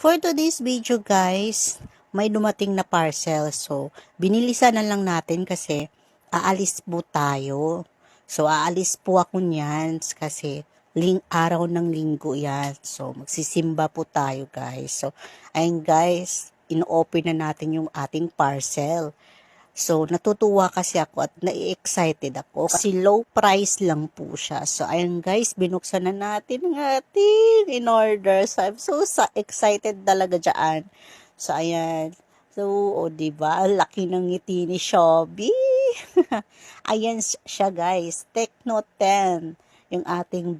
For today's video guys, may dumating na parcel. So, binilisan na lang natin kasi aalis po tayo. So, aalis po ako niyan kasi araw ng linggo yan. So, magsisimba po tayo guys. So, ayun guys, in-open na natin yung ating parcel. So, natutuwa kasi ako at nai-excited ako kasi low price lang po siya. So, ayun guys, binuksan na natin ang ating in order. So, I'm so excited talaga dyan. So, ayan. So, o diba, laki ng ngiti ni Shobby. Ayan siya guys, Tecno 10. Yung ating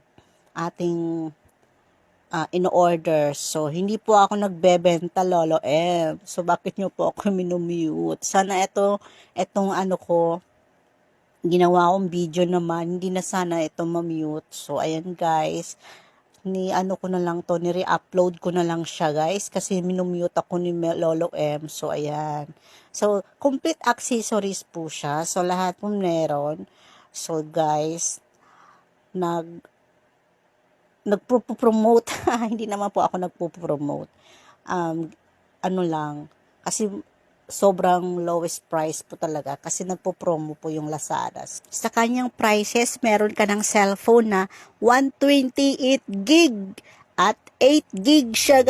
in-order. So, hindi po ako nagbebenta, Lolo M. So, bakit nyo po ako minumute? Sana etong ano ko, ginawa kong video naman, hindi na sana ito mamute. So, ayan guys, ni-ano ko na lang to, ni-re-upload ko na lang siya guys, kasi minumute ako ni Lolo M. So, ayan. So, complete accessories po siya. So, lahat po meron. So, guys, nagpo-promote. Hindi naman po ako nagpo-promote. Ano lang, kasi sobrang lowest price po talaga kasi nagpo-promo po yung Lazada. Sa kanyang prices, meron ka ng cellphone na 128 gig at 8 gig siya guys.